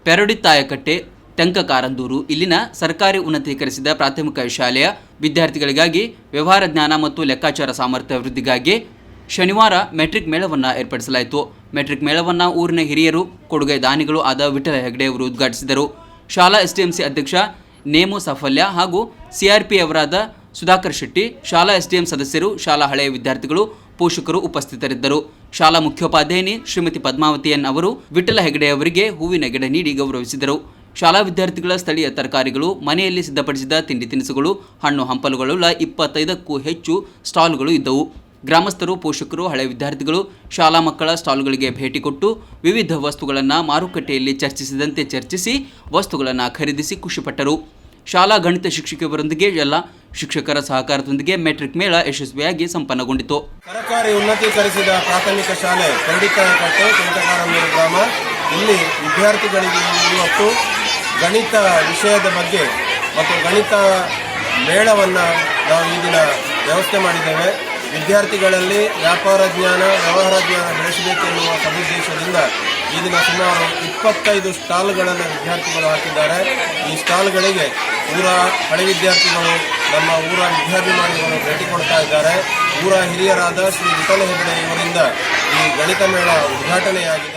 ಪೆರಡಿತಾಯಕಟ್ಟೆ ತೆಂಕಕಾರಂದೂರು ಇಲ್ಲಿನ ಸರ್ಕಾರಿ ಉನ್ನತೀಕರಿಸಿದ ಪ್ರಾಥಮಿಕ ಶಾಲೆಯ ವಿದ್ಯಾರ್ಥಿಗಳಿಗಾಗಿ ವ್ಯವಹಾರ ಜ್ಞಾನ ಮತ್ತು ಲೆಕ್ಕಾಚಾರ ಸಾಮರ್ಥ್ಯ ವೃದ್ಧಿಗಾಗಿ ಶನಿವಾರ ಮೆಟ್ರಿಕ್ ಮೇಳವನ್ನು ಏರ್ಪಡಿಸಲಾಯಿತು. ಮೆಟ್ರಿಕ್ ಮೇಳವನ್ನು ಊರಿನ ಹಿರಿಯರು, ಕೊಡುಗೆ ದಾನಿಗಳು ಆದ ವಿಠಲ ಹೆಗಡೆ ಅವರು ಉದ್ಘಾಟಿಸಿದರು. ಶಾಲಾ ಎಸ್ಡಿಎಂಸಿ ಅಧ್ಯಕ್ಷ ನೇಮು ಸಾಫಲ್ಯ ಹಾಗೂ ಸಿಆರ್ಪಿ ಅವರಾದ ಸುಧಾಕರ್ ಶೆಟ್ಟಿ, ಶಾಲಾ ಎಸ್ಡಿಎಂ ಸದಸ್ಯರು, ಶಾಲಾ ಹಳೆಯ ವಿದ್ಯಾರ್ಥಿಗಳು, ಪೋಷಕರು ಉಪಸ್ಥಿತರಿದ್ದರು. ಶಾಲಾ ಮುಖ್ಯೋಪಾಧ್ಯಾಯಿನಿ ಶ್ರೀಮತಿ ಪದ್ಮಾವತಿ ಎನ್ ಅವರು ವಿಠಲ ಹೆಗಡೆ ಅವರಿಗೆ ಹೂವಿನ ಗಿಡ ನೀಡಿ ಗೌರವಿಸಿದರು. ಶಾಲಾ ವಿದ್ಯಾರ್ಥಿಗಳ ಸ್ಥಳೀಯ ತರಕಾರಿಗಳು, ಮನೆಯಲ್ಲಿ ಸಿದ್ಧಪಡಿಸಿದ ತಿಂಡಿ ತಿನಿಸುಗಳು, ಹಣ್ಣು ಹಂಪಲುಗಳುಳ್ಳ 25ಕ್ಕೂ ಹೆಚ್ಚು ಸ್ಟಾಲ್ಗಳು ಇದ್ದವು. ಗ್ರಾಮಸ್ಥರು, ಪೋಷಕರು, ಹಳೆಯ ವಿದ್ಯಾರ್ಥಿಗಳು ಶಾಲಾ ಮಕ್ಕಳ ಸ್ಟಾಲ್ಗಳಿಗೆ ಭೇಟಿ ಕೊಟ್ಟು ವಿವಿಧ ವಸ್ತುಗಳನ್ನು ಮಾರುಕಟ್ಟೆಯಲ್ಲಿ ಚರ್ಚಿಸಿ ವಸ್ತುಗಳನ್ನು ಖರೀದಿಸಿ ಖುಷಿಪಟ್ಟರು. ಶಾಲಾ ಗಣಿತ ಶಿಕ್ಷಕಿಯರೊಂದಿಗೆ ಎಲ್ಲ ಶಿಕ್ಷಕರ ಸಹಕಾರದೊಂದಿಗೆ ಮೆಟ್ರಿಕ್ ಮೇಳ ಯಶಸ್ವಿಯಾಗಿ ಸಂಪನ್ನಗೊಂಡಿತು. ಸರ್ಕಾರಿ ಉನ್ನತೀಕರಿಸಿದ ಪ್ರಾಥಮಿಕ ಶಾಲೆ ಪೆರಡಿತಾಯಕಟ್ಟೆ ತೆಂಕಕಾರಂದೂರು ಗ್ರಾಮ. ಇಲ್ಲಿ ವಿದ್ಯಾರ್ಥಿಗಳಿಗೆ ಇವತ್ತು ಗಣಿತ ವಿಷಯದ ಬಗ್ಗೆ ಮತ್ತು ಗಣಿತ ಮೇಳವನ್ನು ನಾವು ಈ ದಿನ ವ್ಯವಸ್ಥೆ ಮಾಡಿದ್ದೇವೆ. ವಿದ್ಯಾರ್ಥಿಗಳಲ್ಲಿ ವ್ಯಾಪಾರ ಜ್ಞಾನ, ವ್ಯವಹಾರ ಜ್ಞಾನ ಬೆಳೆಸಬೇಕೆನ್ನುವ ಸದುದ್ದೇಶದಿಂದ ಈ ದಿನ ಸುಮಾರು 25 ಸ್ಟಾಲ್ಗಳನ್ನು ವಿದ್ಯಾರ್ಥಿಗಳು ಹಾಕಿದ್ದಾರೆ. ಈ ಸ್ಟಾಲ್ಗಳಿಗೆ ಊರ ಹಳೆ ವಿದ್ಯಾರ್ಥಿಗಳು, ನಮ್ಮ ಊರ ವಿದ್ಯಾಭಿಮಾನಿಗಳು ಭೇಟಿ ಕೊಡ್ತಾ ಇದ್ದಾರೆ. ಊರ ಹಿರಿಯರಾದ ಶ್ರೀ ವಿಠಲ ಹೆಗಡೆ ಇವರಿಂದ ಈ ಗಣಿತ ಮೇಳ ಉದ್ಘಾಟನೆಯಾಗಿದೆ.